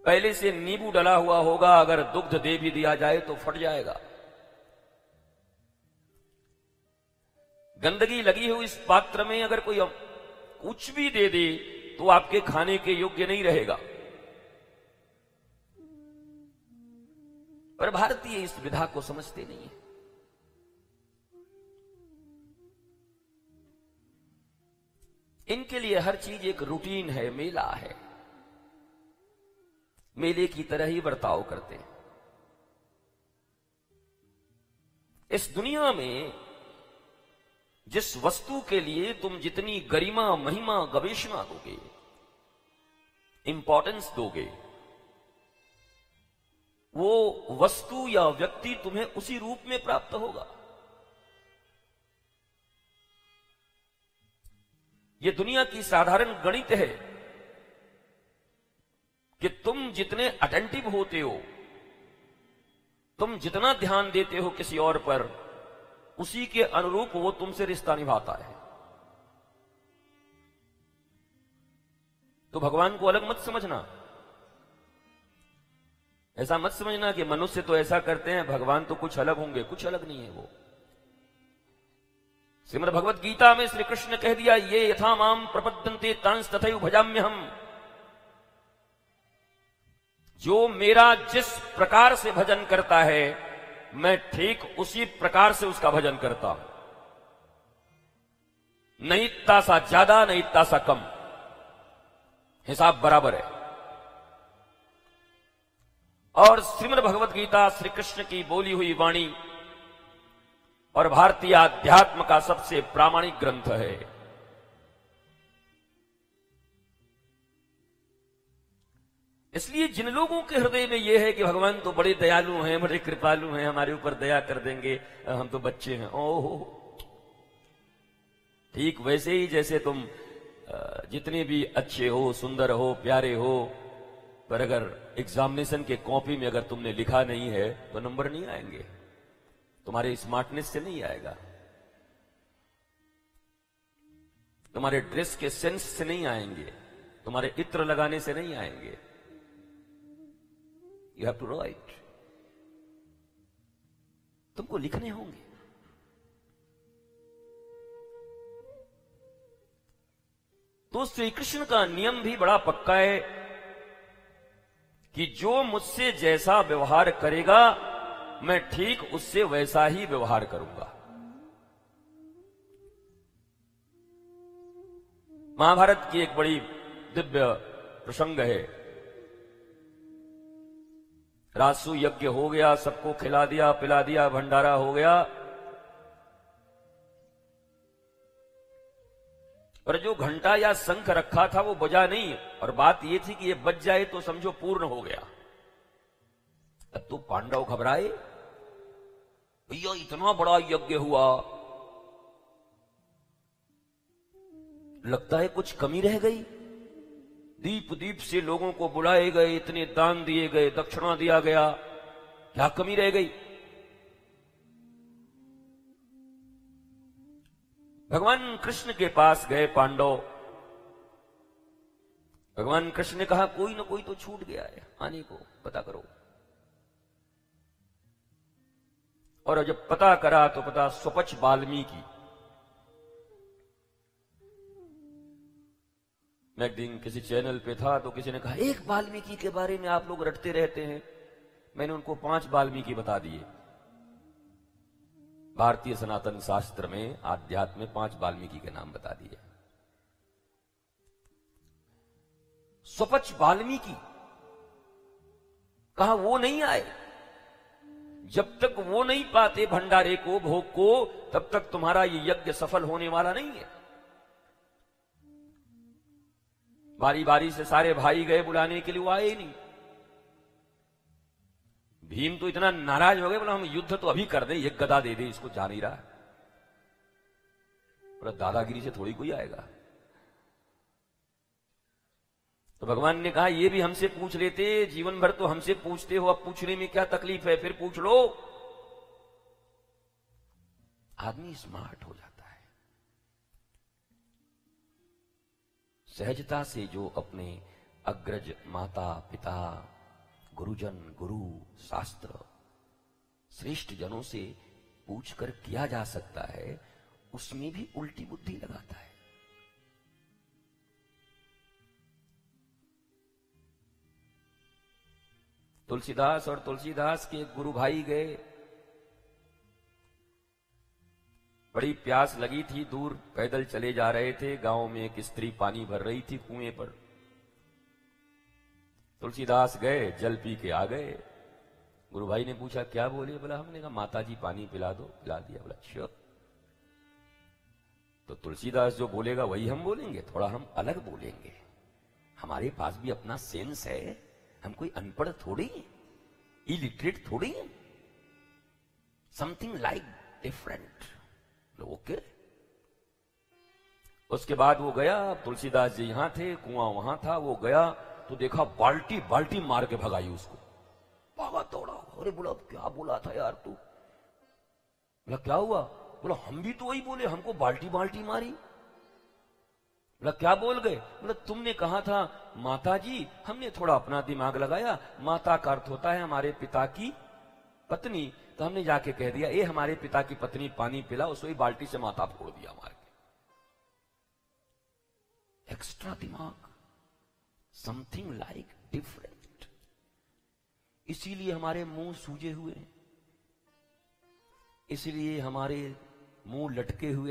पहले से नींबू डला हुआ होगा, अगर दुग्ध दे भी दिया जाए तो फट जाएगा। गंदगी लगी हुई इस पात्र में अगर कोई कुछ भी दे दे तो आपके खाने के योग्य नहीं रहेगा। पर भारतीय इस विधा को समझते नहीं है। इनके लिए हर चीज एक रूटीन है, मेला है, मेले की तरह ही बर्ताव करते हैं। इस दुनिया में जिस वस्तु के लिए तुम जितनी गरिमा, महिमा, गवेषणा दोगे, इंपॉर्टेंस दोगे, वो वस्तु या व्यक्ति तुम्हें उसी रूप में प्राप्त होगा। ये दुनिया की साधारण गणित है कि तुम जितने अटेंटिव होते हो, तुम जितना ध्यान देते हो किसी और पर, उसी के अनुरूप वो तुमसे रिश्ता निभाता है। तो भगवान को अलग मत समझना। ऐसा मत समझना कि मनुष्य तो ऐसा करते हैं, भगवान तो कुछ अलग होंगे। कुछ अलग नहीं है वो। श्रीमद् भगवत गीता में श्री कृष्ण कह दिया, ये यथा माम प्रपद्यन्ते तांस तथैव भजाम्यहम्। जो मेरा जिस प्रकार से भजन करता है, मैं ठीक उसी प्रकार से उसका भजन करता हूं। नहीं इतना सा ज्यादा, नहीं इतना सा कम, हिसाब बराबर है। और श्रीमद् भगवत गीता श्री कृष्ण की बोली हुई वाणी और भारतीय अध्यात्म का सबसे प्रामाणिक ग्रंथ है। इसलिए जिन लोगों के हृदय में यह है कि भगवान तो बड़े दयालु हैं, बड़े कृपालु हैं, हमारे ऊपर दया कर देंगे, हम तो बच्चे हैं, ओहो, ठीक वैसे ही जैसे तुम जितने भी अच्छे हो, सुंदर हो, प्यारे हो, पर अगर एग्जामिनेशन के कॉपी में अगर तुमने लिखा नहीं है तो नंबर नहीं आएंगे। तुम्हारे स्मार्टनेस से नहीं आएगा, तुम्हारे ड्रेस के सेंस से नहीं आएंगे, तुम्हारे इत्र लगाने से नहीं आएंगे। You have to write. तुमको लिखने होंगे। तो श्री कृष्ण का नियम भी बड़ा पक्का है कि जो मुझसे जैसा व्यवहार करेगा, मैं ठीक उससे वैसा ही व्यवहार करूंगा। महाभारत की एक बड़ी दिव्य प्रसंग है। राजसू यज्ञ हो गया, सबको खिला दिया, पिला दिया, भंडारा हो गया, पर जो घंटा या शंख रखा था वो बजा नहीं। और बात ये थी कि ये बज जाए तो समझो पूर्ण हो गया। अब तो पांडव घबराए, भैया इतना बड़ा यज्ञ हुआ, लगता है कुछ कमी रह गई। दीप दीप से लोगों को बुलाए गए, इतने दान दिए गए, दक्षिणा दिया गया, क्या कमी रह गई। भगवान कृष्ण के पास गए पांडव। भगवान कृष्ण ने कहा, कोई ना कोई तो छूट गया है, आने को पता करो। और जब पता करा तो पता स्वपच वाल्मीकि। मैं एक दिन किसी चैनल पे था तो किसी ने कहा, एक वाल्मीकि के बारे में आप लोग रटते रहते हैं। मैंने उनको 5 वाल्मीकि बता दिए। भारतीय सनातन शास्त्र में, आध्यात्म में 5 वाल्मीकि के नाम बता दिए। स्वपच वाल्मीकि। कहा वो नहीं आए। जब तक वो नहीं पाते भंडारे को, भोग को, तब तक तुम्हारा ये यज्ञ सफल होने वाला नहीं है। बारी बारी से सारे भाई गए बुलाने के लिए, वो आए ही नहीं। भीम तो इतना नाराज हो गए, बोला हम युद्ध तो अभी कर दे, एक गदा दे दे, इसको जा नहीं रहा। बोला दादागिरी से थोड़ी कोई आएगा। तो भगवान ने कहा, ये भी हमसे पूछ लेते, जीवन भर तो हमसे पूछते हो, अब पूछने में क्या तकलीफ है, फिर पूछ लो। आदमी स्मार्ट हो जाता है। सहजता से जो अपने अग्रज माता पिता गुरुजन गुरु शास्त्र श्रेष्ठ जनों से पूछकर किया जा सकता है, उसमें भी उल्टी बुद्धि लगाता है। तुलसीदास और तुलसीदास के गुरु भाई गए, बड़ी प्यास लगी थी, दूर पैदल चले जा रहे थे। गांव में एक स्त्री पानी भर रही थी कुएं पर। तुलसीदास गए, जल पी के आ गए। गुरु भाई ने पूछा क्या बोले? बोला हमने कहा माता जी पानी पिला दो। पिला दिया। बोला अच्छा। तो तुलसीदास जो बोलेगा वही हम बोलेंगे, थोड़ा हम अलग बोलेंगे। हमारे पास भी अपना सेंस है, हम कोई अनपढ़ थोड़ी, इलिटरेट थोड़ी, समथिंग लाइक डिफरेंट। ओके। उसके बाद वो गया, तुलसीदास जी यहां थे, कुआं वहां था। वो गया तो देखा बाल्टी बाल्टी मार के भगाई उसको। भागा दौड़ा। अरे बोला क्या बोला था यार तू? बोला क्या हुआ? बोला हम भी तो वही बोले, हमको बाल्टी बाल्टी मारी। बोला क्या बोल गए? बोला तुमने कहा था माता जी, हमने थोड़ा अपना दिमाग लगाया, माता का अर्थ होता है हमारे पिता की पत्नी, तो हमने जाके कह दिया ये हमारे पिता की पत्नी पानी पिला, उसको ही बाल्टी से माथा फोड़ दिया मार के। एक्स्ट्रा दिमाग, समथिंग लाइक डिफरेंट। इसीलिए हमारे मुंह सूजे हुए, इसलिए हमारे मुंह लटके हुए।